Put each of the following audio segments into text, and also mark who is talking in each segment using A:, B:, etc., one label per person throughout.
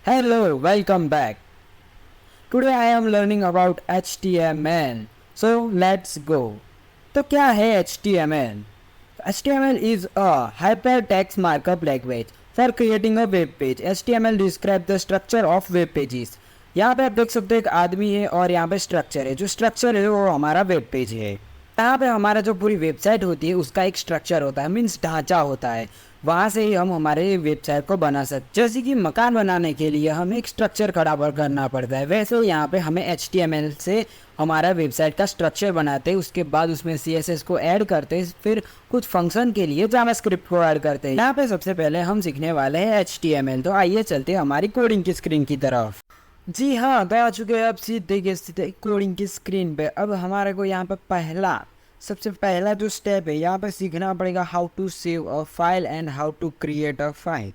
A: Hello, welcome back. Today I am learning about HTML. So let's go. तो क्या है HTML? HTML is a hypertext markup language for creating a web page. HTML describes the structure of web pages. यहाँ पे आप देख सकते हो एक आदमी है और यहाँ पे स्ट्रक्चर है। जो स्ट्रक्चर है वो हमारा वेब पेज है। यहाँ पे हमारा जो पूरी वेबसाइट होती है उसका एक स्ट्रक्चर होता है, मीन्स ढांचा होता है। वहाँ से ही हम हमारे वेबसाइट को बना सकते। जैसे कि मकान बनाने के लिए हमें एक स्ट्रक्चर खड़ा करना पड़ता है, वैसे यहाँ पे हमें HTML से हमारा वेबसाइट का स्ट्रक्चर बनाते हैं। उसके बाद उसमें CSS को ऐड करते हैं, फिर कुछ फंक्शन के लिए जावास्क्रिप्ट को ऐड करते हैं। यहाँ पे सबसे पहले हम सीखने वाले हैं HTML। तो आइए चलते हैं हमारी कोडिंग की स्क्रीन की तरफ। जी हाँ, गए आ चुके हैं अब सीधे कोडिंग की स्क्रीन पे। अब हमारे को यहाँ पे सबसे पहला जो स्टेप है, यहाँ पे सीखना पड़ेगा how to save a file and how to create a file.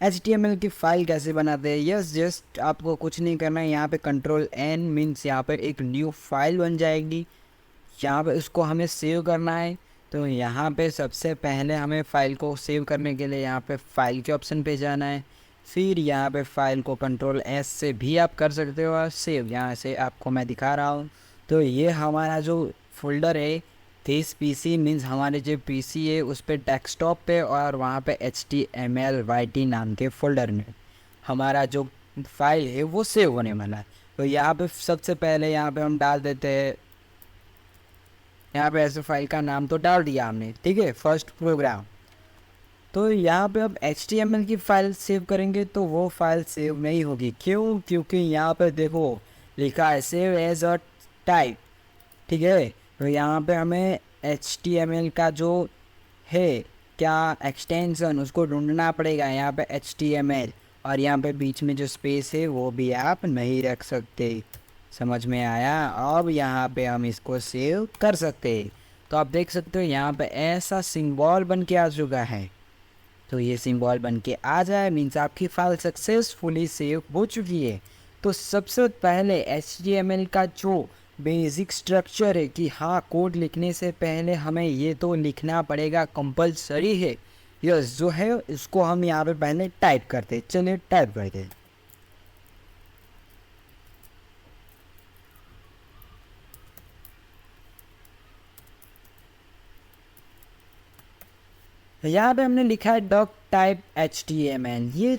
A: HTML की फाइल कैसे बनाते हैं? यस, जस्ट आपको कुछ नहीं करना है। यहाँ पे Ctrl+N मीन्स यहाँ पे एक न्यू फाइल बन जाएगी। यहाँ पे उसको हमें सेव करना है। तो यहाँ पे सबसे पहले हमें फ़ाइल को सेव करने के लिए यहाँ पे फाइल के ऑप्शन पे जाना है। फिर यहाँ पे फाइल को Ctrl+S से भी आप कर सकते हो और सेव यहाँ से आपको मैं दिखा रहा हूँ। तो ये हमारा जो फोल्डर है दिस PC मीन्स हमारे जो PC है उस पर डेस्कटॉप पे और वहाँ पे HTML नाम के फोल्डर में हमारा जो फाइल है वो सेव होने वाला है। तो यहाँ पे सबसे पहले यहाँ पे हम डाल देते हैं, यहाँ पे ऐसे फाइल का नाम तो डाल दिया हमने, ठीक है, फर्स्ट प्रोग्राम। तो यहाँ पे अब HTML की फ़ाइल सेव करेंगे तो वो फाइल सेव नहीं होगी। क्यों? क्योंकि यहाँ पे देखो लिखा है सेव एज अ टाइप, ठीक है। तो यहाँ पे हमें HTML का जो है क्या एक्सटेंशन उसको ढूंढना पड़ेगा। यहाँ पे HTML और यहाँ पे बीच में जो स्पेस है वो भी आप नहीं रख सकते। समझ में आया? अब यहाँ पे हम इसको सेव कर सकते हैं। तो आप देख सकते हो यहाँ पे ऐसा सिंबल बन के आ चुका है। तो ये सिंबल बन के आ जाए मीन्स आपकी फाइल सक्सेसफुली सेव हो चुकी है। तो सबसे पहले HTML का जो बेसिक स्ट्रक्चर है कि हाँ कोड लिखने से पहले हमें ये तो लिखना पड़ेगा, कंपलसरी है। यस, जो है इसको हम यहाँ पे पहले टाइप करते। चलिए टाइप करते। यहाँ पे हमने लिखा है डॉक टाइप HTML। ये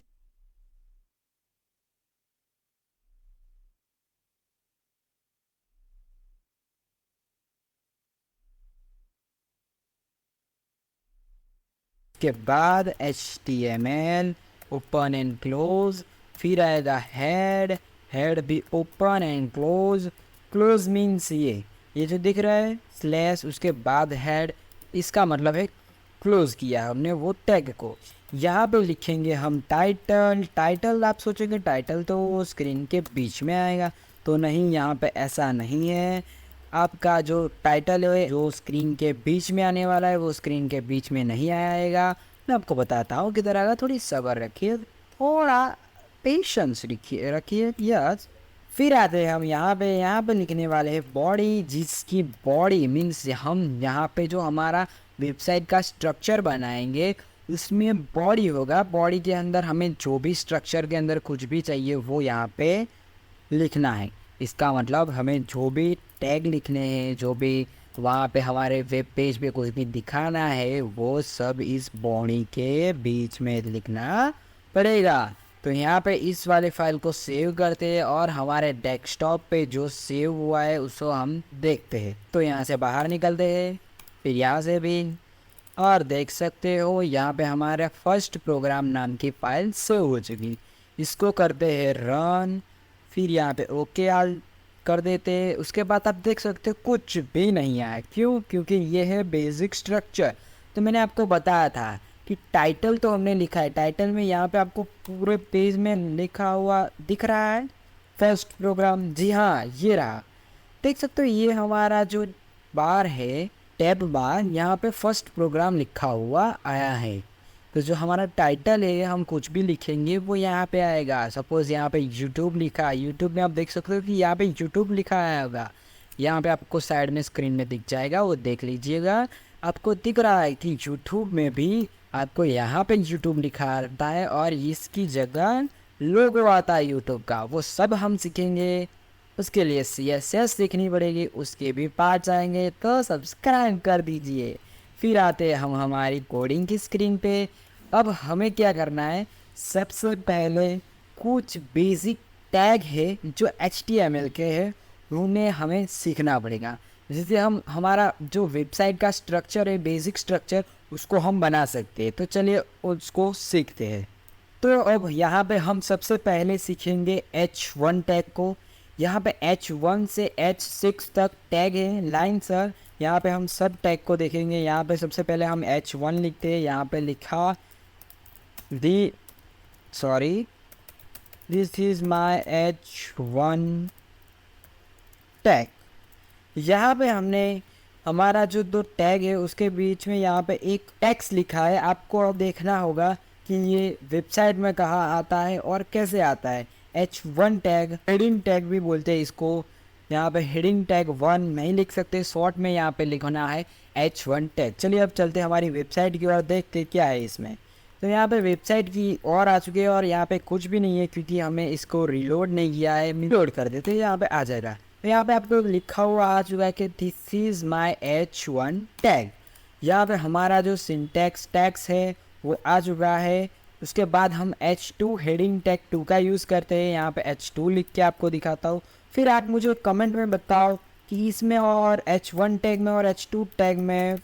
A: के बाद HTML ओपन एंड क्लोज, फिर आएगा हेड, हेड भी open and close. Close means ये जो दिख रहा है स्लैश, उसके बाद हेड, इसका मतलब है क्लोज किया हमने वो टैग को। यहाँ पे लिखेंगे हम टाइटल। टाइटल आप सोचेंगे टाइटल तो स्क्रीन के बीच में आएगा, तो नहीं, यहाँ पे ऐसा नहीं है। आपका जो टाइटल है जो स्क्रीन के बीच में आने वाला है वो स्क्रीन के बीच में नहीं आएगा। मैं आपको बताता हूँ किधर आएगा, थोड़ी सब्र रखिए, थोड़ा पेशेंस रखिए। यस, फिर आते हैं हम यहाँ पे लिखने वाले हैं बॉडी, जिसकी बॉडी मीन्स हम यहाँ पे जो हमारा वेबसाइट का स्ट्रक्चर बनाएंगे उसमें बॉडी होगा। बॉडी के अंदर हमें जो भी स्ट्रक्चर के अंदर कुछ भी चाहिए वो यहाँ पे लिखना है। इसका मतलब हमें जो भी टैग लिखने हैं, जो भी वहाँ पे हमारे वेब पेज पे कुछ भी दिखाना है वो सब इस बॉडी के बीच में लिखना पड़ेगा। तो यहाँ पे इस वाले फाइल को सेव करते हैं और हमारे डेस्कटॉप पे जो सेव हुआ है उसको हम देखते हैं। तो यहाँ से बाहर निकलते हैं, फिर यहाँ से भी, और देख सकते हो यहाँ पे हमारा फर्स्ट प्रोग्राम नाम की फाइल सेव हो चुकी। इसको करते हैं रन, फिर यहाँ पे ओके आल कर देते हैं। उसके बाद आप देख सकते हो कुछ भी नहीं आया। क्यों? क्योंकि ये है बेसिक स्ट्रक्चर। तो मैंने आपको बताया था कि टाइटल तो हमने लिखा है, टाइटल में यहाँ पे आपको पूरे पेज में लिखा हुआ दिख रहा है फर्स्ट प्रोग्राम। जी हाँ, ये रहा, देख सकते हो ये हमारा जो बार है टैब बार, यहाँ पे फर्स्ट प्रोग्राम लिखा हुआ आया है। तो जो हमारा टाइटल है हम कुछ भी लिखेंगे वो यहाँ पे आएगा। सपोज़ यहाँ पे यूट्यूब लिखा है, यूट्यूब में आप देख सकते हो कि यहाँ पे यूट्यूब लिखा आया होगा। यहाँ पे आपको साइड में स्क्रीन में दिख जाएगा, वो देख लीजिएगा। आपको दिख रहा है कि यूट्यूब में भी आपको यहाँ पे यूट्यूब लिखा आता है और इसकी जगह लोगो आता है यूट्यूब का, वो सब हम सीखेंगे। उसके लिए CSS सीखनी पड़ेगी, उसके भी पार्ट्स आएंगे, तो सब्सक्राइब कर दीजिए। फिर आते हैं हम हमारी कोडिंग की स्क्रीन पे। अब हमें क्या करना है, सबसे पहले कुछ बेसिक टैग है जो HTML के हैं, उन्हें हमें सीखना पड़ेगा। जिससे हम हमारा जो वेबसाइट का स्ट्रक्चर है, बेसिक स्ट्रक्चर, उसको हम बना सकते हैं। तो चलिए उसको सीखते हैं। तो अब यहाँ पे हम सबसे पहले सीखेंगे H1 टैग को। यहाँ पे H1 से H6 तक टैग है लाइन सर। यहाँ पे हम सब टैग को देखेंगे। यहाँ पे सबसे पहले हम H1 लिखते हैं। यहाँ पे लिखा this is my H1 tag. यहाँ पे हमने हमारा जो दो टैग है उसके बीच में यहाँ पे एक टेक्स्ट लिखा है। आपको अब देखना होगा कि ये वेबसाइट में कहाँ आता है और कैसे आता है। H1 टैग, हेडिंग टैग भी बोलते हैं इसको। यहाँ पे हेडिंग टैग 1 नहीं लिख सकते, शॉर्ट में यहाँ पे लिखना है H1 टैग। चलिए अब चलते हैं हमारी वेबसाइट की और देखते क्या है इसमें। तो यहाँ पे वेबसाइट की और आ चुके हैं और यहाँ पे कुछ भी नहीं है क्योंकि हमें इसको रिलोड नहीं किया है। रिलोड कर देते हैं, यहाँ पे आ जाएगा। तो यहाँ पे आपको लिखा हुआ आ चुका है कि this is my H1 tag. यहाँ पे हमारा जो सिंटैक्स टैग्स है वो आ चुका है। उसके बाद हम H2 हेडिंग टैग 2 का यूज़ करते हैं। यहाँ पे H2 लिख के आपको दिखाता हूँ। फिर आप मुझे कमेंट में बताओ कि इसमें और H1 टैग में और H2 टैग में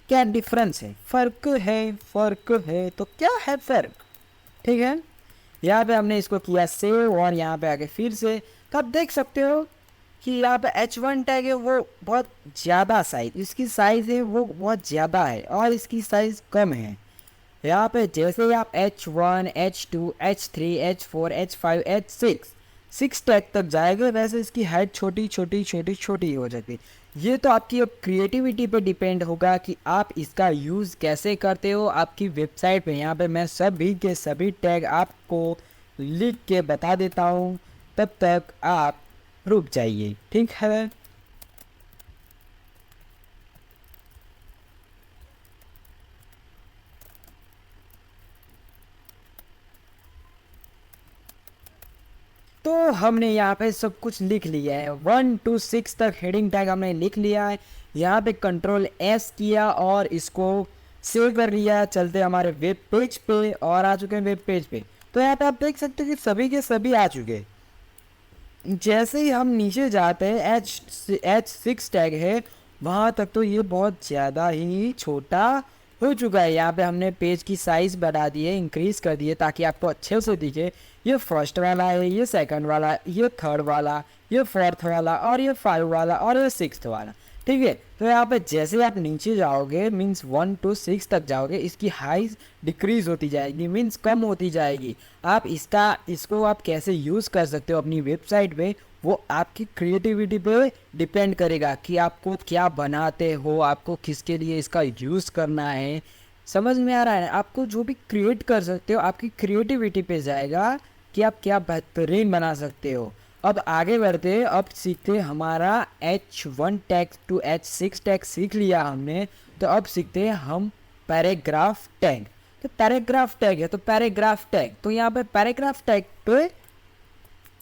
A: क्या डिफरेंस है, फ़र्क है तो क्या है फ़र्क, ठीक है। यहाँ पे हमने इसको किया सेव और यहाँ पे आके फिर से। तो आप देख सकते हो कि यहाँ पे H1 टैग है वो बहुत ज़्यादा साइज, इसकी साइज़ है वो बहुत ज़्यादा है और इसकी साइज़ कम है। यहाँ पे जैसे ही आप H1, H2, H3, H4, H5, H6 tag तक जाएगा वैसे इसकी हाइट छोटी हो जाती है। ये तो आपकी क्रिएटिविटी पे डिपेंड होगा कि आप इसका यूज़ कैसे करते हो आपकी वेबसाइट पे। यहाँ पे मैं सभी के सभी टैग आपको लिख के बता देता हूँ, तब तक आप रुक जाइए, ठीक है। तो हमने यहाँ पे सब कुछ लिख लिया है। 1 to 6 तक हेडिंग टैग हमने लिख लिया है। यहाँ पे Ctrl+S किया और इसको सेव कर लिया। चलते हमारे वेब पेज पे और आ चुके हैं वेब पेज पे। तो यहाँ पे आप देख सकते हैं कि सभी के सभी आ चुके हैं। जैसे ही हम नीचे जाते हैं H6 टैग है वहाँ तक तो ये बहुत ज़्यादा ही छोटा हो चुका है। यहाँ पे हमने पेज की साइज़ बढ़ा दी है, इंक्रीज़ कर दी है ताकि आपको अच्छे से दिखे। ये फर्स्ट वाला है, ये सेकंड वाला, ये थर्ड वाला, ये फोर्थ वाला और ये 5 वाला और ये 6th वाला, ठीक है। तो यहाँ पे जैसे आप नीचे जाओगे मीन्स 1 to 6 तक जाओगे, इसकी हाइट डिक्रीज़ होती जाएगी, मीन्स कम होती जाएगी। आप इसको आप कैसे यूज़ कर सकते हो अपनी वेबसाइट पे, वो आपकी क्रिएटिविटी पे डिपेंड करेगा कि आपको क्या बनाते हो, आपको किसके लिए इसका यूज़ करना है। समझ में आ रहा है? आपको जो भी क्रिएट कर सकते हो आपकी क्रिएटिविटी पे जाएगा कि आप क्या बेहतरीन बना सकते हो। अब आगे बढ़ते, अब सीखते हमारा H1 tag to H6 tag सीख लिया हमने। तो अब सीखते हैं हम पैराग्राफ टैग। तो पैराग्राफ टैग है तो पैराग्राफ टैग, तो यहाँ पे पैराग्राफ टैग पे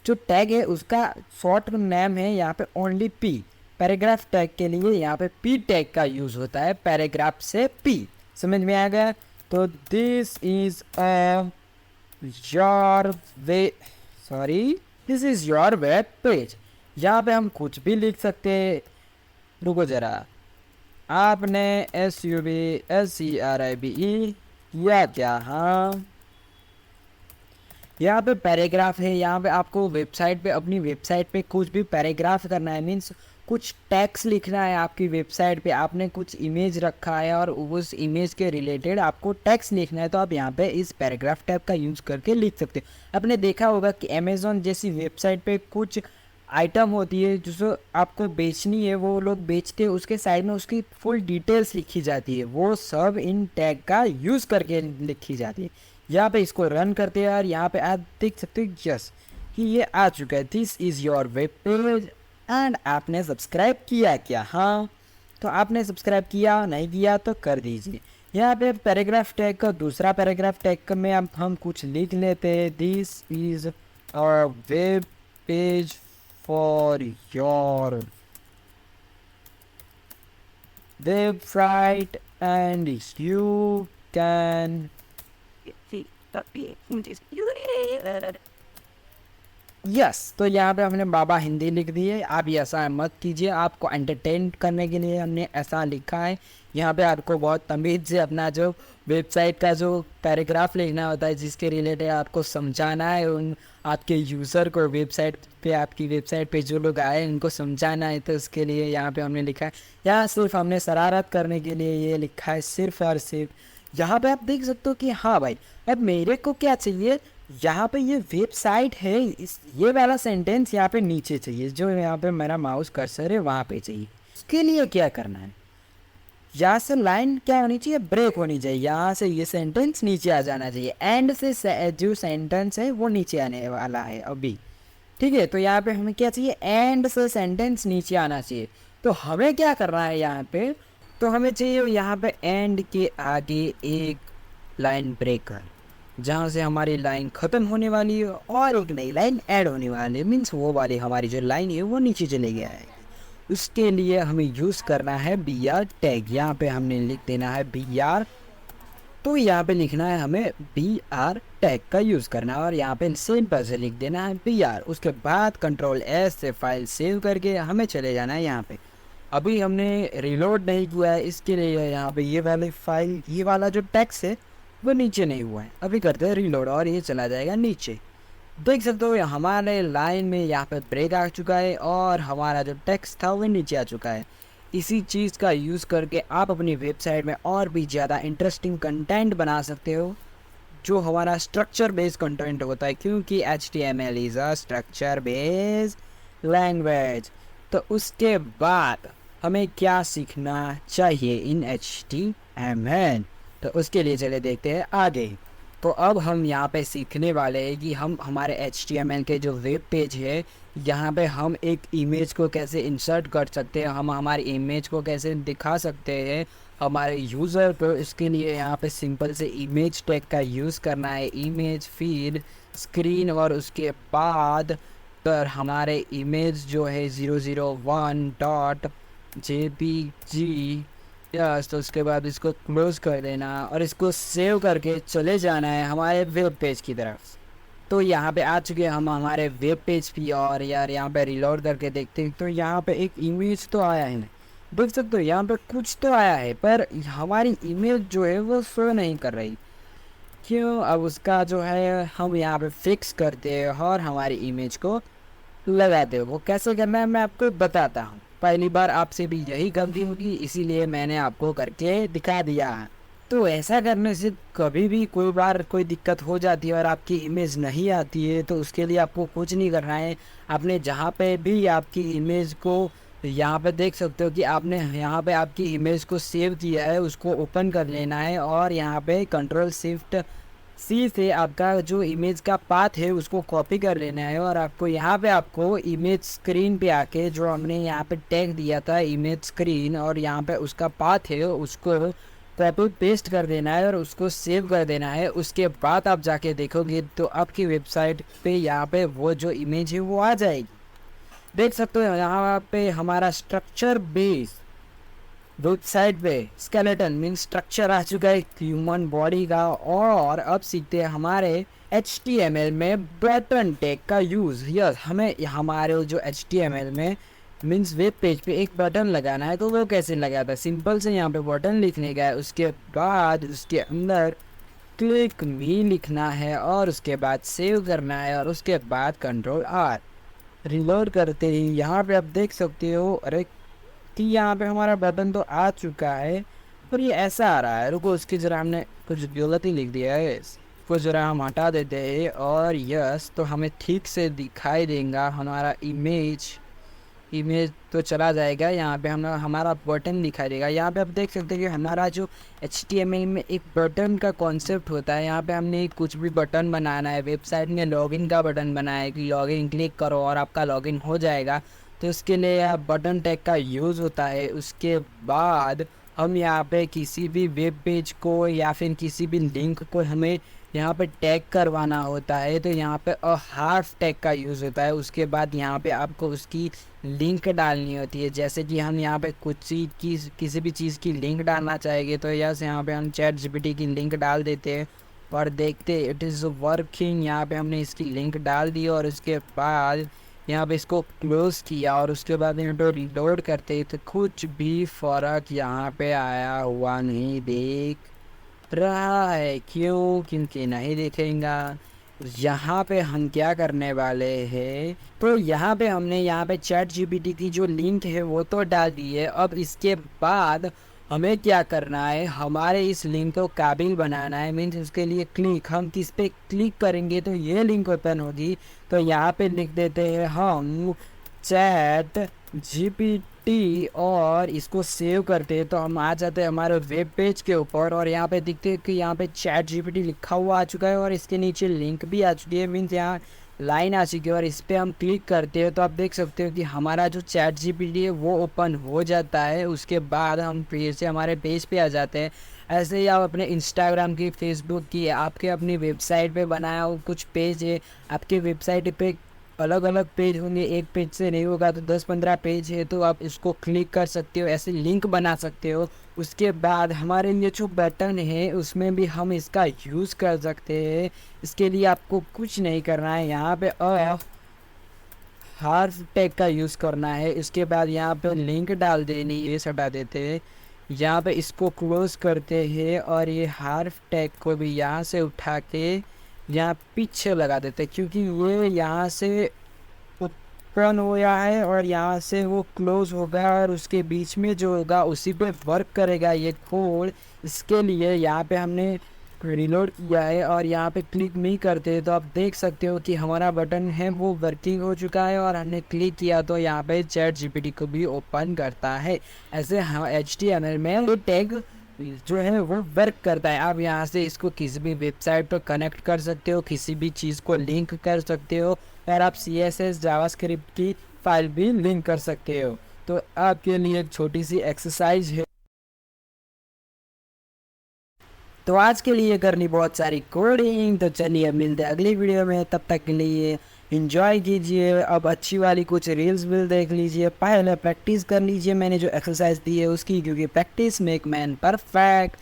A: जो टैग है उसका शॉर्ट नेम है यहाँ पे ओनली P। पैराग्राफ टैग के लिए यहाँ पे P टैग का यूज़ होता है, पैराग्राफ से P। समझ में आ गया? तो this is your web page. यहाँ पे हम कुछ भी लिख सकते हैं। रुको ज़रा, आपने SUBSCRIBE किया क्या? हाँ, यहाँ पे पैराग्राफ है। यहाँ पे आपको वेबसाइट पे, अपनी वेबसाइट पे कुछ भी पैराग्राफ करना है, मीन्स कुछ टेक्स्ट लिखना है आपकी वेबसाइट पे। आपने कुछ इमेज रखा है और उस इमेज के रिलेटेड आपको टेक्स्ट लिखना है, तो आप यहाँ पे इस पैराग्राफ टैग का यूज़ करके लिख सकते हो। आपने देखा होगा कि अमेज़ॉन जैसी वेबसाइट पे कुछ आइटम होती है जिसको आपको बेचनी है, वो लोग बेचते हैं, उसके साइड में उसकी फुल डिटेल्स लिखी जाती है, वो सब इन टैग का यूज़ करके लिखी जाती है। यहाँ पे इसको रन करते हैं और यहाँ पे आप देख सकते हो यस कि ये आ चुका है, this is your web page. And आपने सब्सक्राइब किया क्या? हाँ, तो आपने सब्सक्राइब किया, नहीं किया तो कर दीजिए। यहाँ पे पैराग्राफ टैग का दूसरा पैराग्राफ टैग में अब हम कुछ लिख लेते हैं। This is our web page for your website and you can yes. तो यहाँ पे हमने बाबा हिंदी लिख दी है। आप ऐसा मत कीजिए, आपको एंटरटेन करने के लिए हमने ऐसा लिखा है। यहाँ पे आपको बहुत तमीज़ से अपना जो वेबसाइट का जो पैराग्राफ लिखना होता है, जिसके रिलेटेड आपको समझाना है उन आपके यूज़र को, वेबसाइट पे आपकी वेबसाइट पे जो लोग आए उनको समझाना है। तो उसके लिए यहाँ पे हमने लिखा है। यहाँ सिर्फ हमने शरारत करने के लिए ये लिखा है, सिर्फ और सिर्फ। यहाँ पे आप देख सकते हो कि हाँ भाई, अब मेरे को क्या चाहिए, यहाँ पे ये वेबसाइट है, इस ये वाला सेंटेंस यहाँ पे नीचे चाहिए, जो यहाँ पे मेरा माउस कर्सर है वहाँ पे चाहिए। उसके लिए क्या करना है, यहाँ से लाइन क्या होनी चाहिए, ब्रेक होनी चाहिए। यहाँ से ये सेंटेंस नीचे आ जाना चाहिए। एंड से जो सेंटेंस है वो नीचे आने वाला है अभी, ठीक है। तो यहाँ पे हमें क्या चाहिए, एंड से सेंटेंस नीचे आना चाहिए। तो हमें क्या करना है यहाँ पे, तो हमें चाहिए यहाँ पे एंड के आगे एक लाइन ब्रेकर, जहाँ से हमारी लाइन ख़त्म होने वाली है और एक नई लाइन ऐड होने वाली है। मीन्स वो वाली हमारी जो लाइन है वो नीचे चले गया है। उसके लिए हमें यूज़ करना है बी आर टैग। यहाँ पे हमने लिख देना है बी आर। तो यहाँ पे लिखना है हमें बी आर टैग का यूज़ करना है और यहाँ पे सिंपल से लिख देना है बी आर। उसके बाद कंट्रोल एस से फाइल सेव करके हमें चले जाना है यहाँ पे। अभी हमने रिलोड नहीं किया है, इसके लिए यहाँ पे ये वाली फाइल, ये वाला जो टेक्स्ट है वो नीचे नहीं हुआ है। अभी करते हैं रीलोड और ये चला जाएगा नीचे। देख सकते हो हमारे लाइन में यहाँ पे ब्रेक आ चुका है और हमारा जो टेक्स्ट था वो नीचे आ चुका है। इसी चीज़ का यूज़ करके आप अपनी वेबसाइट में और भी ज़्यादा इंटरेस्टिंग कंटेंट बना सकते हो, जो हमारा स्ट्रक्चर बेस्ड कंटेंट होता है, क्योंकि HTML is a structure based language. तो उसके बाद हमें क्या सीखना चाहिए इन HTML, तो उसके लिए चले देखते हैं आगे। तो अब हम यहाँ पे सीखने वाले हैं कि हम हमारे HTML के जो वेब पेज है, यहाँ पे हम एक इमेज को कैसे इंसर्ट कर सकते हैं, हम हमारी इमेज को कैसे दिखा सकते हैं हमारे यूज़र को। इसके लिए यहाँ पे सिंपल से इमेज टैग का यूज़ करना है, इमेज फीड स्क्रीन, और उसके बाद पर हमारे इमेज जो है 001.jpg, यस। तो उसके बाद इसको क्लोज कर देना और इसको सेव करके चले जाना है हमारे वेब पेज की तरफ। तो यहाँ पे आ चुके हैं हम हमारे वेब पेज पे और यार यहाँ पे रिलोड करके देखते हैं। तो यहाँ पे एक इमेज तो आया है, देख सकते हो यहाँ पे कुछ तो आया है, पर हमारी इमेज जो है वो शो नहीं कर रही। क्यों? अब उसका जो है हम यहाँ पे फिक्स करते हैं और हमारी इमेज को लगाते हो। वो कैसे करना है मैं आपको बताता हूँ। पहली बार आपसे भी यही गलती होगी, इसीलिए मैंने आपको करके दिखा दिया। तो ऐसा करने से कभी भी कोई बार कोई दिक्कत हो जाती है और आपकी इमेज नहीं आती है, तो उसके लिए आपको कुछ नहीं करना है। आपने जहाँ पे भी आपकी इमेज को, यहाँ पे देख सकते हो कि आपने यहाँ पे आपकी इमेज को सेव किया है, उसको ओपन कर लेना है और यहाँ पे कंट्रोल शिफ्ट सी से आपका जो इमेज का पाथ है उसको कॉपी कर लेना है। और आपको यहाँ पे आपको इमेज स्क्रीन पे आके जो हमने यहाँ पे टैग दिया था इमेज स्क्रीन, और यहाँ पे उसका पाथ है उसको कॉपी पेस्ट कर देना है और उसको सेव कर देना है। उसके बाद आप जाके देखोगे तो आपकी वेबसाइट पे यहाँ पे वो जो इमेज है वो आ जाएगी। देख सकते हो यहाँ पे हमारा स्ट्रक्चर बेस वेबसाइट पे स्केलेटन मीन स्ट्रक्चर आ चुका है ह्यूमन बॉडी का। और अब सीखते हैं हमारे HTML में बटन टैग का यूज़। यस, हमें हमारे जो HTML में मीन्स वेब पेज पे एक बटन लगाना है। तो वो कैसे लगाता है, सिंपल से यहाँ पे बटन लिखने का है, उसके बाद उसके अंदर क्लिक मी लिखना है और उसके बाद सेव करना है और उसके बाद कंट्रोल R। रिलोड करते ही यहाँ पे आप देख सकते हो अरे कि यहाँ पे हमारा बटन तो आ चुका है, पर ये ऐसा आ रहा है। रुको, उसकी ज़रा हमने कुछ गलत ही लिख दिया है, इसको ज़रा हम हटा देते हैं और यस, तो हमें ठीक से दिखाई देगा हमारा इमेज तो चला जाएगा। यहाँ पे हम हमारा बटन दिखाई देगा। यहाँ पे आप देख सकते हैं कि हमारा जो HTML में एक बटन का कॉन्सेप्ट होता है, यहाँ पे हमने कुछ भी बटन बनाना है। वेबसाइट में लॉगिन का बटन बनाया है कि लॉगिन क्लिक करो और आपका लॉगिन हो जाएगा। तो इसके लिए बटन टैग का यूज़ होता है। उसके बाद हम यहाँ पे किसी भी वेब पेज को या फिर किसी भी लिंक को हमें यहाँ पे टैग करवाना होता है, तो यहाँ पे हार्फ टैग का यूज़ होता है। उसके बाद यहाँ पे आपको उसकी लिंक डालनी होती है। जैसे कि हम यहाँ पे कुछ चीज़ की किसी भी चीज़ की लिंक डालना चाहेंगे, तो यस यहाँ पे हम चैट जीपीटी की लिंक डाल देते हैं और देखते इट इज़ वर्किंग। यहाँ पे हमने इसकी लिंक डाल दी और उसके बाद यहाँ पे इसको क्लोज़ किया और उसके बाद यहाँ पे रिलोड करते तो कुछ भी फ़र्क यहाँ पे आया हुआ नहीं देख रहा है। क्यों? क्योंकि नहीं दिखेगा। यहाँ पे हम क्या करने वाले हैं, तो यहाँ पे हमने यहाँ पे चैट जीपीटी की जो लिंक है वो तो डाल दी है। अब इसके बाद हमें क्या करना है, हमारे इस लिंक को काबिल बनाना है। मीन्स उसके लिए हम किस पे क्लिक करेंगे तो ये लिंक ओपन होगी। तो यहाँ पे लिख देते हैं हम चैट जीपीटी और इसको सेव करते हैं, तो हम आ जाते हैं हमारे वेब पेज के ऊपर और यहाँ पे दिखते हैं कि यहाँ पे चैट जीपीटी लिखा हुआ आ चुका है और इसके नीचे लिंक भी आ चुकी है। मीन्स यहाँ लाइन आ चुकी है और इस पर हम क्लिक करते हैं तो आप देख सकते हो कि हमारा जो चैट जीपीटी है वो ओपन हो जाता है। उसके बाद हम फिर से हमारे पेज पे आ जाते हैं। ऐसे ही आप अपने इंस्टाग्राम की, फेसबुक की, आपके अपनी वेबसाइट पे बनाया हो कुछ पेज है, आपके वेबसाइट पे अलग अलग पेज होंगे, एक पेज से नहीं होगा तो 10-15 पेज है, तो आप इसको क्लिक कर सकते हो, ऐसे लिंक बना सकते हो। उसके बाद हमारे लिए जो बटन है उसमें भी हम इसका यूज़ कर सकते हैं। इसके लिए आपको कुछ नहीं करना है, यहाँ पे हार्फ टैग का यूज़ करना है। इसके बाद यहाँ पे लिंक डाल देनी, ये हटा देते हैं। यहाँ पे इसको क्लोज करते हैं और ये हार्फ टैग को भी यहाँ से उठा के यहाँ पीछे लगा देते हैं, क्योंकि ये यहाँ से ओपन हो गया है और यहाँ से वो क्लोज होगा और उसके बीच में जो होगा उसी पे वर्क करेगा ये कोड। इसके लिए यहाँ पे हमने रिलोड किया है और यहाँ पे क्लिक नहीं करते तो आप देख सकते हो कि हमारा बटन है वो वर्किंग हो चुका है और हमने क्लिक किया तो यहाँ पे चैट जीपीटी को भी ओपन करता है। ऐसे हाँ HTML में ये टैग जो है वो वर्क करता है। आप यहाँ से इसको किसी भी वेबसाइट पर कनेक्ट कर सकते हो, किसी भी चीज़ को लिंक कर सकते हो और आप CSS जावास्क्रिप्ट की फाइल भी लिंक कर सकते हो। तो आपके लिए एक छोटी सी एक्सरसाइज है। तो आज के लिए करनी बहुत सारी कोडिंग। तो चलिए अब मिलते हैं अगली वीडियो में, तब तक के लिए एंजॉय कीजिए। अब अच्छी वाली कुछ रील्स भी देख लीजिए, पहले प्रैक्टिस कर लीजिए मैंने जो एक्सरसाइज दी है उसकी, क्योंकि प्रैक्टिस मेक मैन परफेक्ट।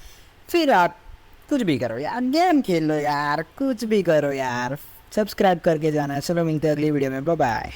A: फिर आप कुछ भी करो यार, गेम खेल लो यार, कुछ भी करो यार, सब्सक्राइब करके जाना। चलो मिलते हैं अगली वीडियो में, बाय बाय।